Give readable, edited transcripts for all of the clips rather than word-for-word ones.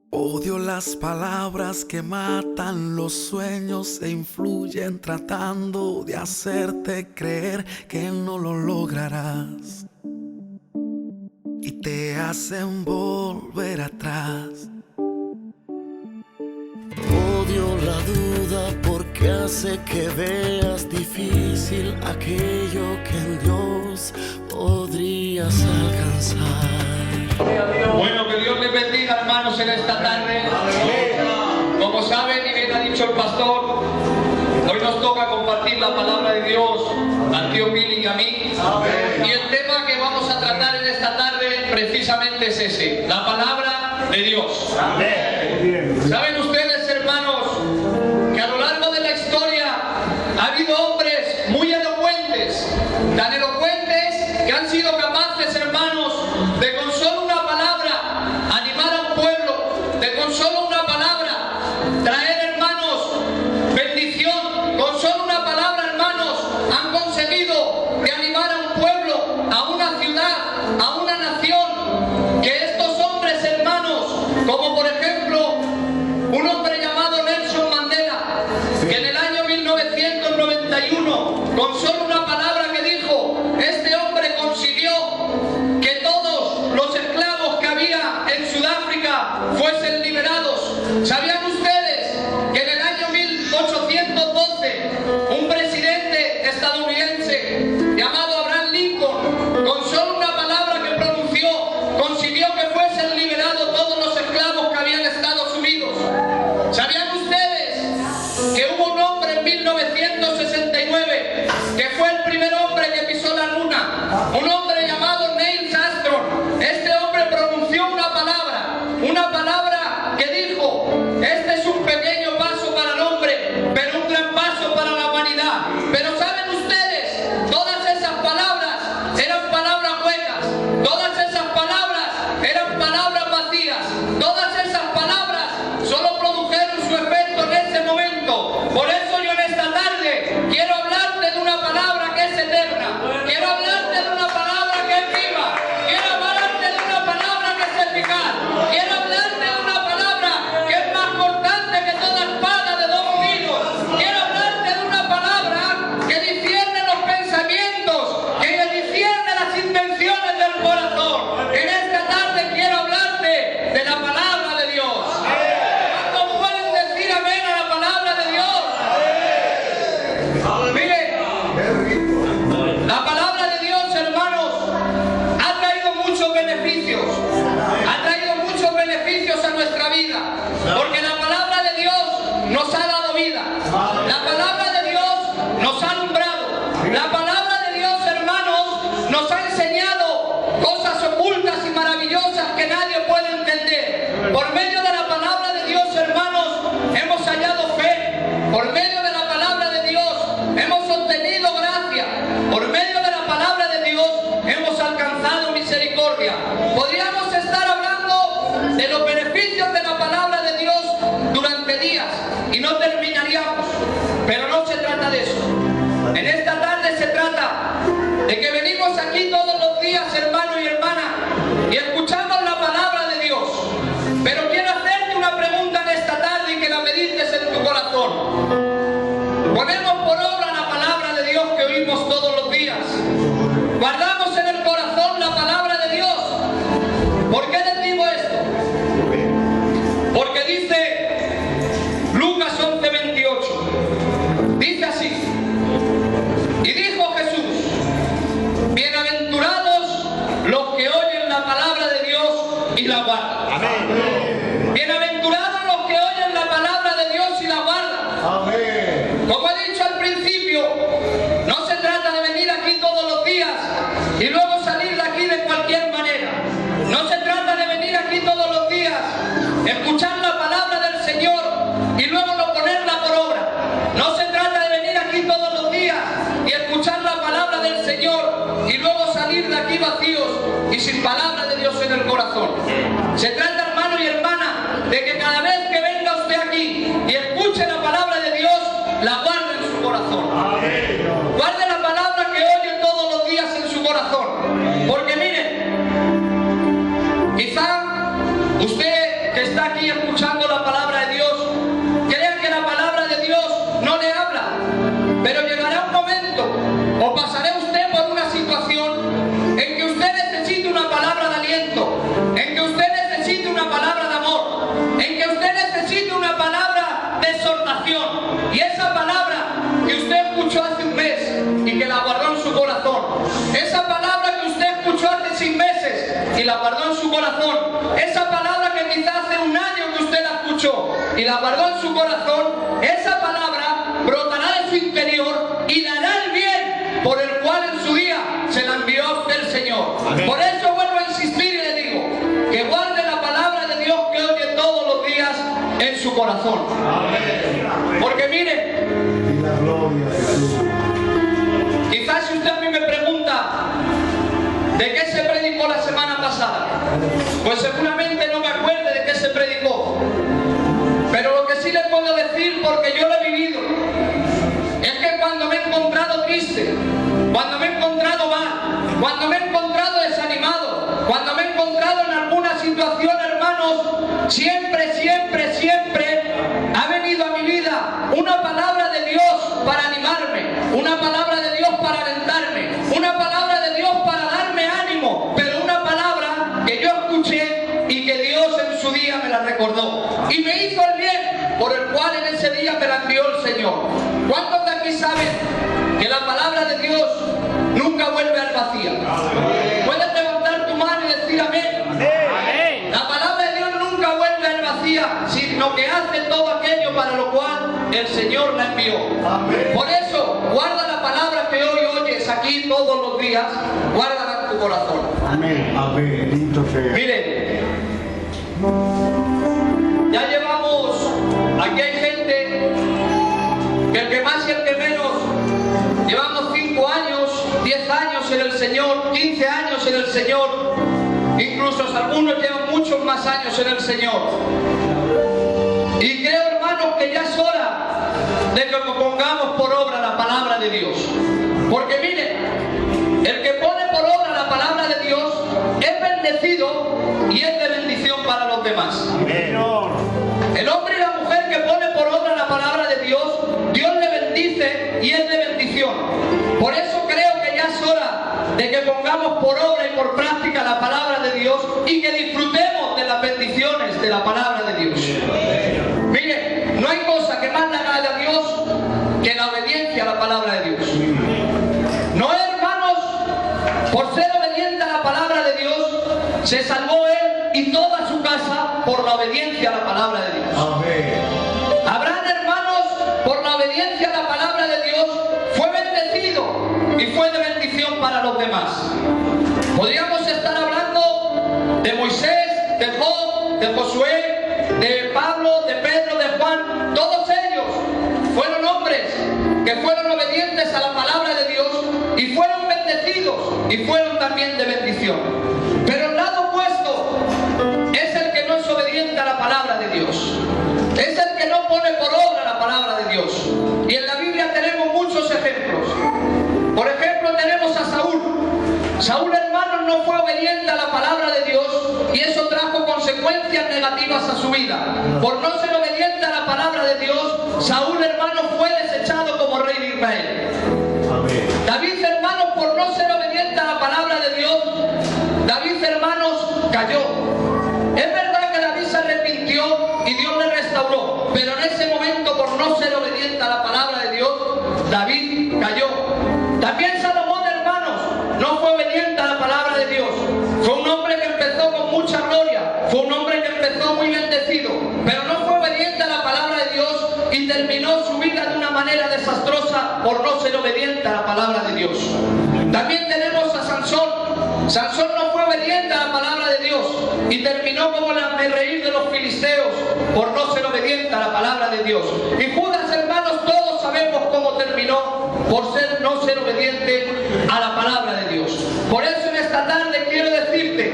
Odio las palabras que matan los sueños e influyen tratando de hacerte creer que no lo lograrás y te hacen volver atrás. Odio la duda porque hace que veas difícil aquello que en Dios podrías alcanzar. Bueno, que Dios les bendiga, hermanos, en esta tarde. Como saben y bien ha dicho el pastor, hoy nos toca compartir la palabra de Dios al tío Billy y a mí. Y el tema que vamos a tratar en esta tarde precisamente es ese, la palabra de Dios. ¿Saben ustedes, hermanos, que a lo largo de la historia ha habido hombres muy elocuentes, tan elocuentes que han sido capaces, hermanos, de con solo una palabra animar a un pueblo, de con solo una palabra traer, hermanos, bendición, con solo una palabra, hermanos, han conseguido de animar a un pueblo, a una ciudad, a una nación, que estos hombres, hermanos, como por ejemplo un hombre llamado Nelson Mandela, que en el año 1991, con solo una palabra que dijo, este hombre consiguió que todos los esclavos que había en Sudáfrica fuesen liberados. ¿Sabían ustedes que en el año 1812 un presidente estadounidense llamado Abraham Lincoln, con solo una palabra que pronunció, consiguió que fuesen liberados todos los esclavos que habían estado sumidos? ¿Sabían ustedes que hubo un hombre en 1969 que fue el primer hombre que pisó la luna? Un hombre llamado Neil Armstrong. Este hombre pronunció una palabra que dijo, este es un pequeño paso para el hombre, pero un gran paso para la humanidad. Pero ¿saben ustedes? Todas esas palabras eran palabras huecas, todas esas palabras eran palabras vacías, todas esas palabras solo produjeron su efecto en ese momento. Por eso yo en esta tarde quiero hablarte de una palabra que es eterna, quiero hablarte de una palabra que es viva, quiero hablarte de una palabra que es eficaz, quiero hablarte de una palabra que es más cortante que toda espada de dos filos, quiero hablarte de una palabra que discierne los pensamientos, que discierne las intenciones del corazón. En esta tarde quiero hablarte de la palabra de Dios. ¿Cuántos pueden decir amén a la palabra de Dios? Mire, la palabra de Dios, hermanos, ha traído muchos beneficios. Ha traído muchos beneficios a nuestra vida. Porque la palabra de Dios nos ha dado vida. La palabra de Dios nos ha alumbrado. La palabra de Dios, hermanos, nos ha enseñado cosas ocultas y maravillosas que nadie puede entender. Por medio de la palabra de Dios, hermanos, hemos hallado fe. Por medio de la palabra de Dios hemos obtenido gracia. Por medio de la palabra de Dios hemos alcanzado misericordia. Podríamos estar hablando de los beneficios de la palabra de Dios durante días y no terminaríamos. Pero no se trata de eso. En esta tarde se trata de que venimos aquí todos los días, hermano y hermana, y escuchamos la palabra de Dios. Pero quiero hacerte una pregunta en esta tarde y que la medites en tu corazón. ¿Ponemos por obra la palabra de Dios que oímos todos los días? ¿Guardamos en el corazón la palabra de Dios? ¿Por qué les digo esto? Porque dice Lucas 11:28. Dice así: y dijo Jesús, bienaventurados los que oyen la palabra de Dios y la guardan. Amén. Bienaventurados los que oyen la palabra de Dios y la guardan. Amén. Como he dicho al principio, no se trata de venir aquí todos los días y luego salir de aquí de cualquier manera. No se trata de venir aquí todos los días, escuchar la palabra del Señor y luego no ponerla por obra. No se trata de venir aquí todos los días y escuchar la palabra del Señor y luego salir de aquí vacíos y sin palabra de Dios en el corazón. Se trata, hermano y hermana, de que cada vez que venga usted aquí y escuche la palabra de Dios, la guarde en su corazón. Guarde la palabra que oye todos los días en su corazón. Porque miren, quizá usted que está está aquí escuchando la palabra de Dios, crea que la palabra de Dios no le habla. Pero llegará un momento, o pasará usted por una situación en que usted necesite una palabra de aliento, en que usted necesite una palabra de amor, en que usted necesite una palabra de exhortación. Y esa palabra que usted escuchó hace un mes y que la guardó en su corazón, esa palabra que usted escuchó hace 6 meses y la guardó en su corazón, esa palabra que quizás hace un año que usted la escuchó y la guardó en su corazón, esa palabra brotará de su interior y le hará el bien por el cual en su día se la envió a usted el Señor. Amén. Por eso vuelvo a insistir y le digo que guarde la palabra de Dios que oye todos los días en su corazón. Amén. Porque mire, quizás si usted a mí me pregunta ¿de qué se predicó la semana pasada? Pues seguramente no me acuerde de qué se predicó. Pero lo que sí le puedo decir, porque yo lo he vivido, es que cuando me he encontrado triste, cuando me he encontrado mal, cuando me he encontrado desanimado, cuando me he encontrado en alguna situación, hermanos, siempre, siempre, siempre ha venido a mi vida una palabra de Dios para animarme, una palabra de Dios para alentarme, una palabra de Dios para darme ánimo, pero una palabra que yo escuché y que Dios en su día me la recordó y me hizo el bien por el cual en ese día me la envió el Señor. ¿Cuántos de aquí saben que la palabra de Dios nunca vuelve al vacío? Puedes levantar tu mano y decir amén. Amén. La palabra de Dios nunca vuelve al vacío, sino que hace todo aquello para lo cual el Señor la envió. Amén. Por eso, guarda la palabra que hoy oyes aquí todos los días, guárdala en tu corazón. Amén. Amén. Lindo sea. Miren, ya llevamos, aquí hay gente que el que más y el que menos, llevamos 5 años, 10 años en el Señor, 15 años en el Señor, incluso algunos llevan muchos más años en el Señor. Y creo, hermanos, que ya es hora de que pongamos por obra la palabra de Dios. Porque miren, el que pone por obra la palabra de Dios es bendecido y es de bendición para los demás. El hombre y la mujer que pone por obra la palabra de Dios, Dios le bendice y es de bendición. Por eso creo que ya es hora de que pongamos por obra y por práctica la palabra de Dios y que disfrutemos de las bendiciones de la palabra de Dios. Mire, no hay cosa que más le agrade a Dios que la obediencia a la palabra de Dios. No, hermanos, por ser obediente a la palabra de Dios, se salvó él y toda su casa por la obediencia a la palabra de Dios. Amén. Abraham, hermanos, por la obediencia a la palabra de Dios, fue bendecido y fue de bendición para los demás. Podríamos estar hablando de Moisés, de Job, de Josué, de Pablo, de Pedro, de Juan. Todos ellos fueron hombres que fueron obedientes a la palabra de Dios y fueron bendecidos y fueron también de bendición. Pero el lado opuesto es el que no es obediente a la palabra de Dios. Es el que no pone por obra la palabra de Dios. Y en la Biblia tenemos muchos ejemplos. Por ejemplo, tenemos a Saúl. Saúl, hermanos, no fue obediente a la palabra de Dios y eso trajo consecuencias negativas a su vida. Por no ser obediente a la palabra de Dios, Saúl, hermanos, fue desechado como rey de Israel. Amén. David, hermanos, por no ser obediente a la palabra de Dios, David, hermanos, cayó. Es verdad que David se arrepintió y Dios le restauró, pero en ese momento, por no ser obediente a la palabra de Dios, David cayó. También Salomón, hermanos, no fue obediente a la palabra de Dios. Fue un hombre que empezó con mucha gloria, fue un hombre que empezó muy bendecido, pero no fue obediente a la palabra de Dios y terminó su vida de una manera desastrosa por no ser obediente a la palabra de Dios. También tenemos a Sansón. Sansón no fue obediente a la palabra de Dios y terminó como el hazmerreír de los filisteos por no ser obediente a la palabra de Dios. Y Judas, hermanos, todos sabemos cómo terminó por no ser obediente a la palabra de Dios. Por eso en esta tarde quiero decirte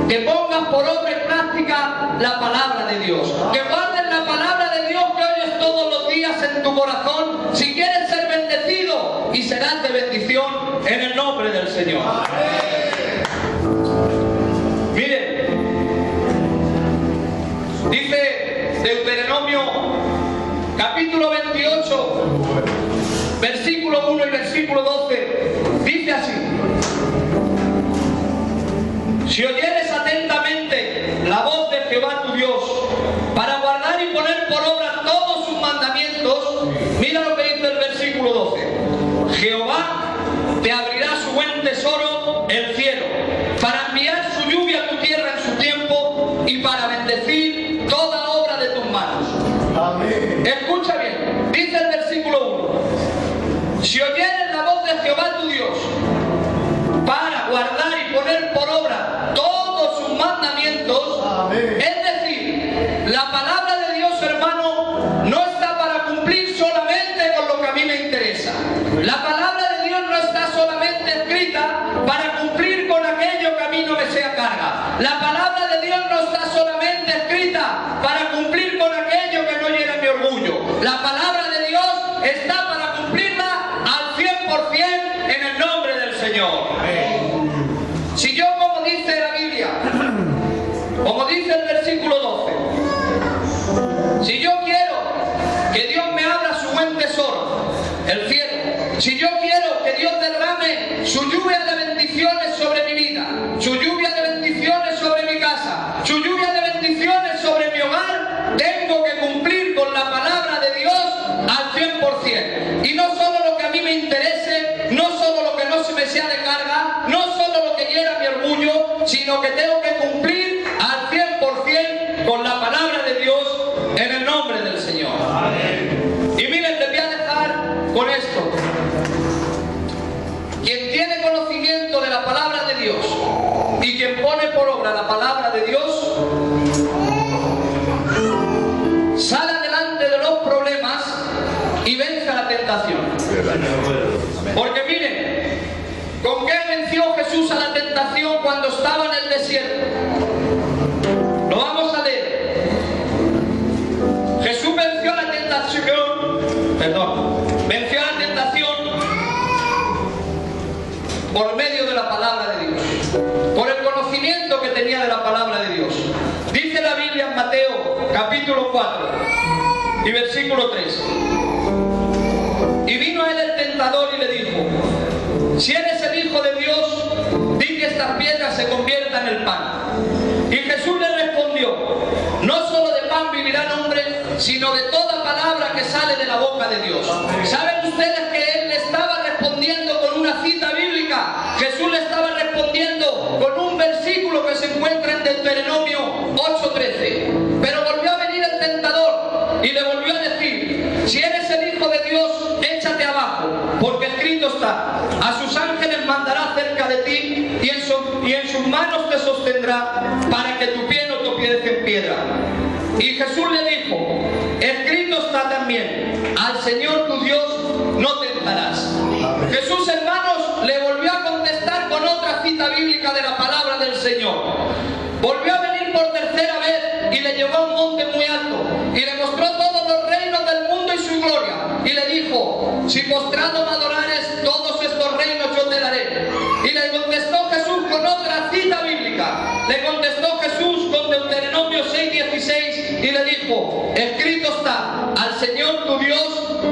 que pongas por obra y práctica la palabra de Dios. Que guardes la palabra de Dios que oyes todos los días en tu corazón si quieres ser bendecido y serás de bendición en el nombre del Señor. Miren, Dice Deuteronomio capítulo 28, versículo 1 y versículo 12. Dice así: si oyeres atentamente la voz de Jehová tu Dios, para guardar y poner por obra todos sus mandamientos, mira lo que dice el versículo 12. Jehová te abrirá su buen tesoro, el cielo, para enviar su lluvia a tu tierra en su tiempo y para bendecir toda obra de tus manos. Amén. Escucha bien, dice el versículo 1. Si oyeres la voz de Jehová tu Dios, para guardar y poner por obra todos sus mandamientos, amén, es decir, la palabra de Dios, hermano, no está para cumplir solamente con lo que a mí me interesa. La palabra de Dios no está solamente escrita para cumplir con aquello que a mí no me sea carga. La palabra de Dios no está solamente escrita para cumplir con aquello que no llena mi orgullo. La palabra de Dios está para cumplirla al 100% en el nombre del Señor. Si yo, como dice la Biblia, como dice el versículo 12, si yo quiero que Dios me abra su buen tesoro, el cielo, si yo quiero que Dios derrame su lluvia de bendiciones sobre mi vida, su lluvia de bendiciones sobre mi casa, su lluvia de bendiciones sobre mi hogar, tengo que cumplir con la palabra de Dios al 100%. Y no solo lo que a mí me interese, no solo lo que no se me sea de carga, no solo lo que llena mi orgullo, sino que tengo que cumplir al 100% con la palabra de Dios en el nombre del Señor. Amén. Y miren, les voy a dejar con esto. Quien tiene conocimiento de la palabra de Dios y quien pone por obra la palabra de Dios, sale adelante de los problemas y vence a la tentación. Porque miren, ¿con qué venció Jesús a la tentación cuando estaba en el desierto? Lo vamos a leer. Jesús venció a la tentación, venció a la tentación por medio de la palabra de Dios, por el conocimiento que tenía de la palabra de Dios. Dice la Biblia en Mateo capítulo 4 y versículo 3. Y vino a él el tentador y le dijo: si eres el Hijo de Dios, di que estas piedras se conviertan en pan. Y Jesús le respondió: no solo de pan vivirá el hombre, sino de toda palabra que sale de la boca de Dios. ¿Saben ustedes que él le estaba respondiendo con una cita bíblica? Jesús le estaba respondiendo con un versículo que se encuentra en Deuteronomio 8:13. Pero volvió a venir el tentador y le volvió a decir: si eres el Hijo de Dios, échate abajo, porque escrito está: a sus ángeles mandará cerca de ti y en sus manos te sostendrá, para que tu pie no tropiece en piedra. Y Jesús le dijo: escrito está también: al Señor tu Dios no tentarás. Jesús, hermanos, le volvió a contestar con otra cita bíblica de la palabra del Señor. Volvió a venir por tercera vez y le llevó a un monte muy alto y le mostró todos los reinos del mundo y su gloria, y le dijo: si postrado me adorares, todos estos reinos yo te daré. Y le contestó Jesús con otra cita bíblica. Le contestó Jesús con Deuteronomio 6:16 y le dijo: escrito está: al Señor tu Dios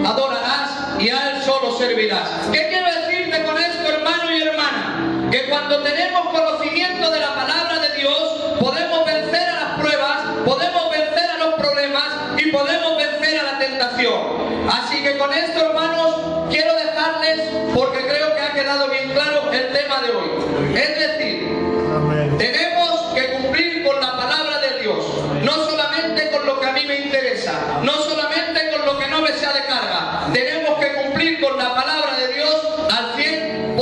adorarás y a Él solo servirás. ¿Qué quiero decirte con esto, hermano y hermana? Que cuando tenemos conocimiento de la palabra de Dios, podemos vencer a las pruebas, podemos vencer a los problemas y podemos vencer a la tentación. Así que con esto, hermanos, quiero dejarles, porque creo que ha quedado bien claro el tema de hoy. Es decir, tenemos que cumplir con la palabra de Dios, no solamente con lo que a mí me interesa, no solamente con lo que no me sea de carga. Tenemos que cumplir con la palabra de Dios al 100%.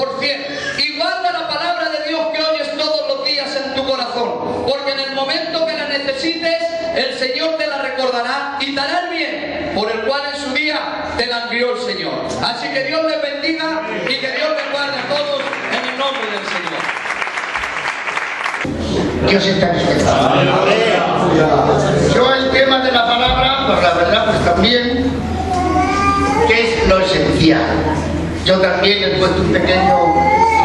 Y guarda la palabra de Dios que oyes todos los días en tu corazón, porque en el momento que la necesites, el Señor te la recordará y te hará el bien por el cual en su día te la envió el Señor. Así que Dios les bendiga y que Dios les guarde a todos en el nombre del Señor. Dios está respetando. Yo el tema de la palabra, pues la verdad, pues también, que es lo esencial. Yo también he puesto un pequeño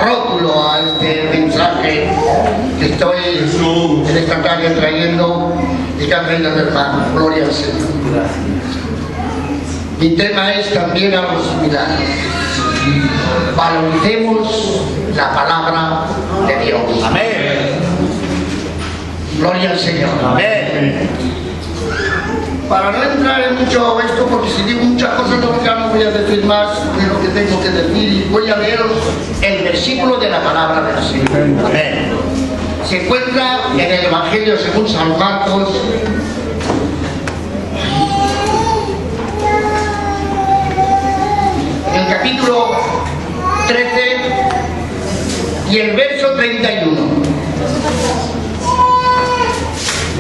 rótulo a este mensaje que estoy en esta tarde trayendo, Digan reina del hermano, gloria al Señor. Mi tema es también algo similar. Valoricemos la palabra de Dios. Amén. Gloria al Señor. Amén. Para no entrar en mucho esto, porque si digo muchas cosas ya no voy a decir más de lo que tengo que decir, y voy a leeros el versículo de la palabra del Señor. Amén. Se encuentra en el Evangelio según San Marcos, en el capítulo 13 y el verso 31.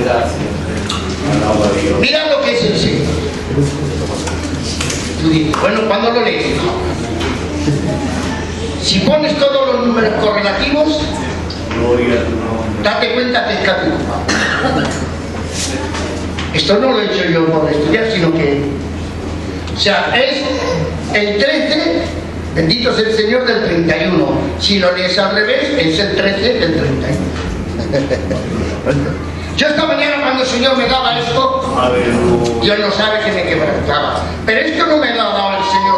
Gracias. Mira lo que es el Señor. Tú dices, bueno, ¿cuándo lo lees? Si pones todos los números correlativos, date cuenta que es capítulo. Esto no lo he hecho yo por estudiar, sino que, o sea, es el 13, bendito sea el Señor, del 31. Si lo lees al revés, es el 13 del 31. Yo esta mañana cuando el Señor me daba esto, Dios no sabe que me quebrantaba. Pero esto no me lo ha dado el Señor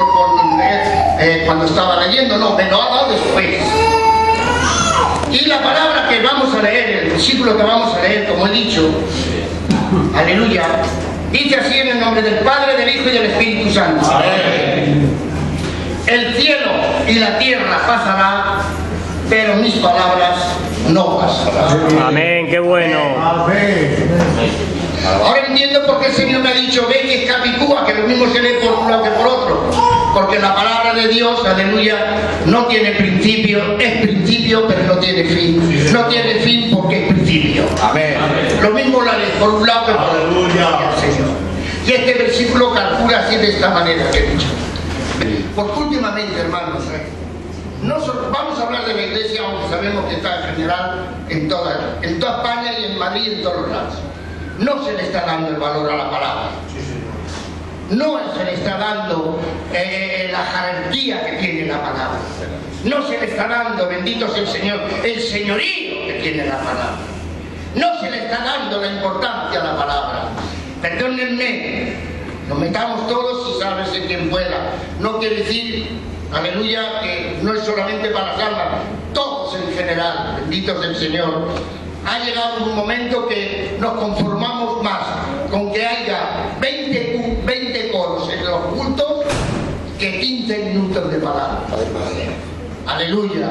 cuando estaba leyendo, no, me lo ha dado después. Y la palabra que vamos a leer, el versículo que vamos a leer, como he dicho, aleluya, dice así en el nombre del Padre, del Hijo y del Espíritu Santo. Amén. El cielo y la tierra pasará, pero mis palabras no pasarán. Amén, qué bueno. Amén. Ahora entiendo por qué el Señor me ha dicho, ve que es capicúa, que lo mismo se lee por un lado que por otro. Porque la palabra de Dios, aleluya, no tiene principio, es principio, pero no tiene fin. No tiene fin porque es principio. Amén. Lo mismo la lees por un lado que por otro. Aleluya. Señor. Y este versículo calcula así de esta manera que he dicho. Porque últimamente, hermanos, vamos a hablar de la iglesia, aunque sabemos que está en general en toda España y en Madrid y en todos los lados. No se le está dando el valor a la palabra. No se le está dando la jerarquía que tiene la palabra. No se le está dando, bendito sea el Señor, el señorío que tiene la palabra. No se le está dando la importancia a la palabra. Perdónenme, nos metamos todos y sálvese quien pueda. No quiere decir, aleluya, que no es solamente para las almas, todos en general, bendito sea el Señor. Ha llegado un momento que nos conformamos más con que haya 20 coros en los cultos que 15 minutos de palabra. Aleluya.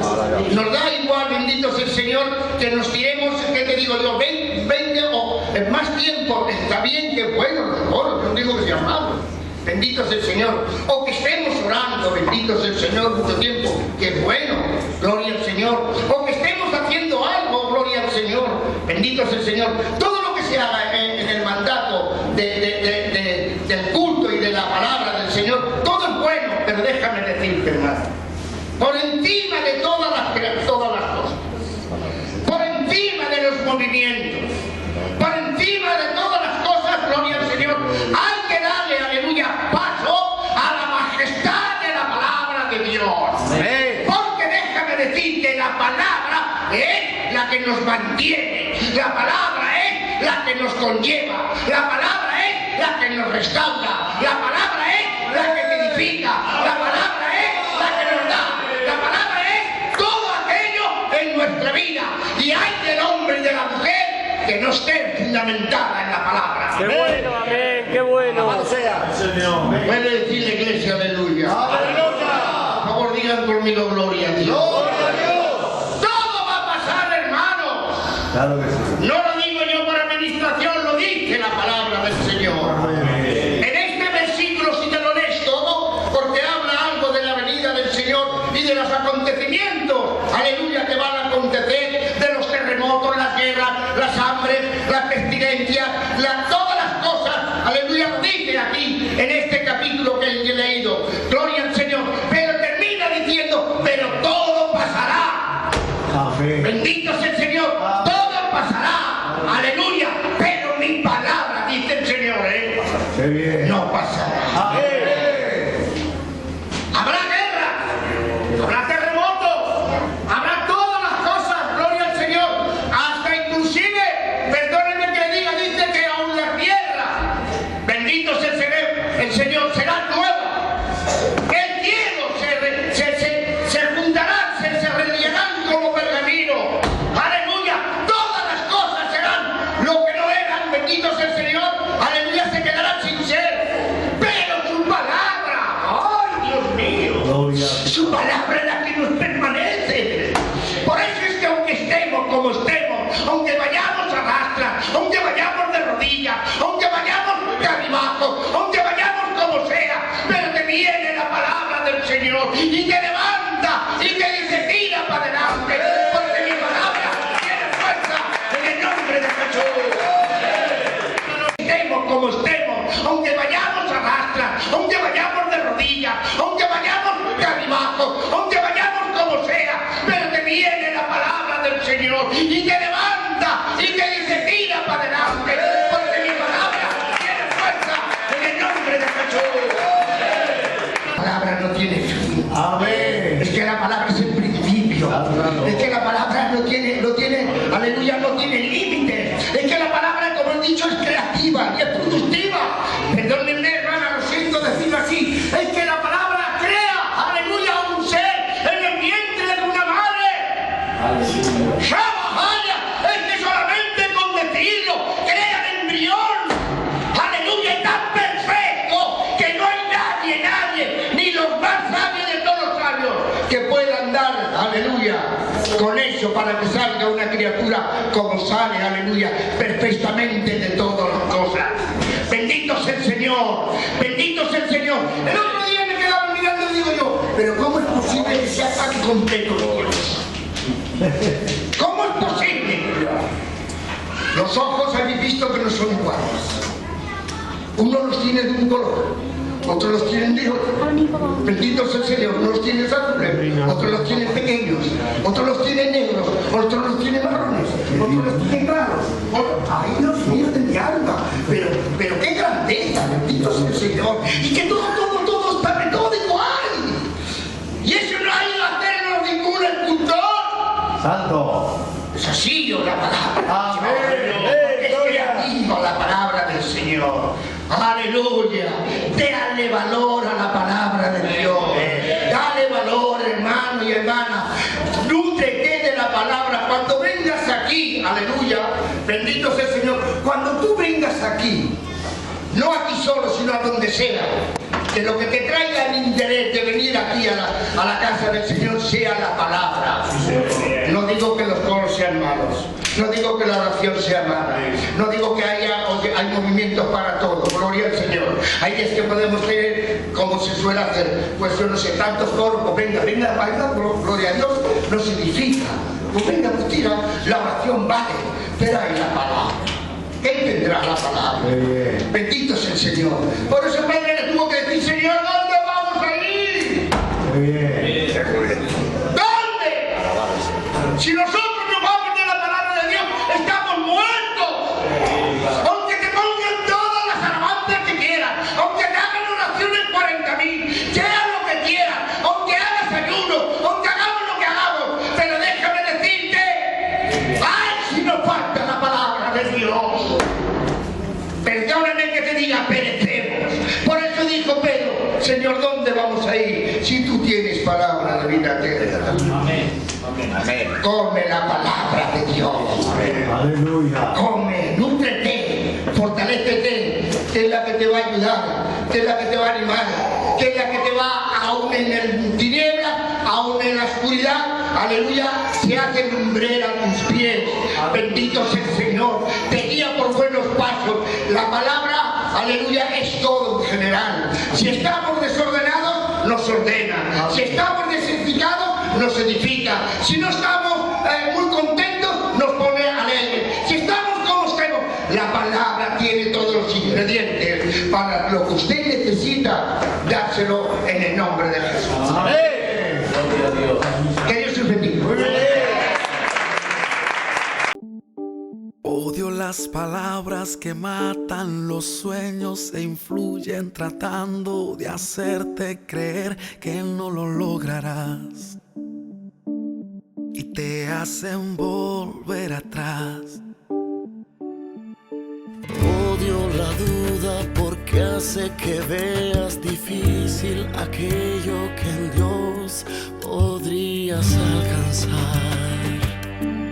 Nos da igual, bendito sea el Señor, que nos tiremos, ¿qué te digo yo? 20 o más tiempo. Está bien, que bueno los coros, no digo que sea malo. Bendito sea el Señor. O que estemos orando, bendito sea el Señor, mucho tiempo, que es bueno, gloria al Señor. O que estemos haciendo algo, gloria al Señor, bendito sea el Señor. Todo lo que se haga en el mandato del culto y de la palabra del Señor, todo es bueno, pero déjame decirte, hermano, por encima de todas las cosas, por encima de los movimientos, por encima de todas las cosas, gloria al Señor, hay que darle, aleluya, paso a la majestad de la palabra de Dios. Porque déjame decirte, la palabra es la que nos mantiene, la palabra es la que nos conlleva, la palabra es la que nos restaura, la palabra es la que edifica, la palabra es la que nos da, la palabra es todo aquello en nuestra vida. Y hay del hombre y de la mujer que no esté fundamentada en la palabra. Qué bueno, amén, qué bueno. Puede decir la iglesia, aleluya. Por favor, digan conmigo, gloria a Dios. Todo va a pasar, hermanos. Claro que sí. No lo digo yo por administración, lo dice la palabra del Señor. En este versículo, si te lo lees todo, porque habla algo de la venida del Señor y de los acontecimientos, aleluya, que van a acontecer, de los terremotos, las guerras, las hambres, las pestilencias, todas las cosas, aleluya, dice aquí, en este capítulo que he leído, gloria al Señor, pero termina diciendo, pero todo pasará. Amén. Bendito sea el Señor, todo pasará, aleluya, pero mi palabra, dice el Señor, Qué bien. no pasará. Amén. Habrá guerra, habrá terremotos, habrá todas las cosas, gloria al Señor, hasta inclusive, perdónenme que le diga, dice que aún bendito sea el Señor, serán nuevas. El cielo se juntarán, se rellenarán como pergamino. Aleluya, todas las cosas serán lo que no eran, bendito sea el Señor. Aleluya, se quedarán sin ser. Pero su palabra, ay Dios mío, Gloria. su palabra es la que nos permanece. Por eso es que aunque estemos como estemos, aunque vayamos a rastras, aunque vayamos de rodillas, aunque vayamos cabizbajo, aunque vayamos como sea, pero que viene la palabra del Señor y te levanta y te dice tira para adelante, porque mi palabra tiene fuerza en el nombre de Jesús. Estemos como estemos, aunque vayamos a rastras, aunque vayamos de rodillas, aunque vayamos cabizbajo, aunque vayamos como sea, pero que viene la palabra del Señor y te levanta y te dice tira para adelante, porque mi palabra tiene fuerza en el nombre de Jesús. La palabra no tiene fin. Amén. Es que la palabra es el principio. Es que la palabra no tiene, aleluya, no tiene límites. Es que la palabra, como he dicho, es creativa y es productiva. Perdónenme, hermana, lo siento decirlo así. Es que la palabra crea, aleluya, un ser en el vientre de una madre. Shabahaya, es que solamente con decirlo crea el embrión. Aleluya, es tan perfecto que no hay nadie, ni los más sabios de todos los sabios, que puedan dar, aleluya, con eso para que salga una criatura como sale, aleluya, perfectamente de todas las cosas. Bendito sea el Señor, bendito sea el Señor. El otro día me quedaba mirando y digo yo, pero ¿cómo es posible que sea tan completo Dios? ¿Cómo es posible? Los ojos habéis visto que no son iguales. Uno los tiene de un color, otros los tienen de otro. Bendito sea el Señor, unos los tiene azules, otros los tienen pequeños, otros los tienen negros, otros los tienen marrones, otros los tienen claros. Ay, Dios mío de mi alma, pero qué grandeza, bendito sea el Señor. Y que todo está de todo igual. Y eso no ha ido a hacerlo ningún escultor. Santo. Es así o la palabra. Amén. Es creativa la palabra del Señor. Aleluya. Dale valor a la palabra de Dios. Dale valor, hermano y hermana. Nútrete de la palabra. Cuando vengas aquí, aleluya, bendito sea el Señor. Cuando tú vengas aquí, no aquí solo, sino a donde sea, que lo que te traiga el interés de venir aquí a la casa del Señor sea la palabra. No digo que los coros sean malos, no digo que la oración sea mala, no digo que hay movimientos para todo, gloria al Señor. Hay días que podemos tener, como se suele hacer, pues yo no sé, tantos coros, pues venga, baila, gloria a Dios, no significa. Pues venga, pues tira, la oración vale, pero hay la palabra. Él tendrá la palabra. Bendito es el Señor. Por eso Pedro le tuvo que decir, Señor, ¿dónde vamos a ir? ¿Dónde? Si nosotros no vamos de la palabra de Dios, estamos muertos. Aunque te pongan todas las alabanzas que quieras, aunque te hagan oraciones 40.000, sea lo que quieras, aunque hagas ayuno, aunque hagamos lo que hagamos, pero déjame decirte, ¡ay, si nos falta la palabra de Dios! Perdóname que te diga, perecemos. Por eso dijo Pedro, Señor, ¿dónde vamos a ir si tú tienes palabra de vida eterna? Amén. Amén. Come la palabra de Dios. Aleluya. Come, nútrete, fortalécete, que es la que te va a ayudar, que es la que te va a animar, que es la que te va, aún en el tiniebla, aún en la oscuridad, aleluya, se hace lumbrera a tus pies. Bendito sea el Señor, te guía por buenos pasos. La palabra, aleluya, es todo en general. Si estamos desordenados, nos ordena. Si estamos desedificados, nos edifica. Si no estamos muy contentos, nos pone alegres. Si estamos como estemos, la palabra tiene todos los ingredientes para lo que usted necesita, dárselo en el nombre de Jesús. Amén. Gloria a Dios. Que Dios os bendiga. Odio las palabras que matan los sueños e influyen tratando de hacerte creer que no lo lograrás y te hacen volver atrás. Odio la duda que hace que veas difícil aquello que en Dios podrías alcanzar.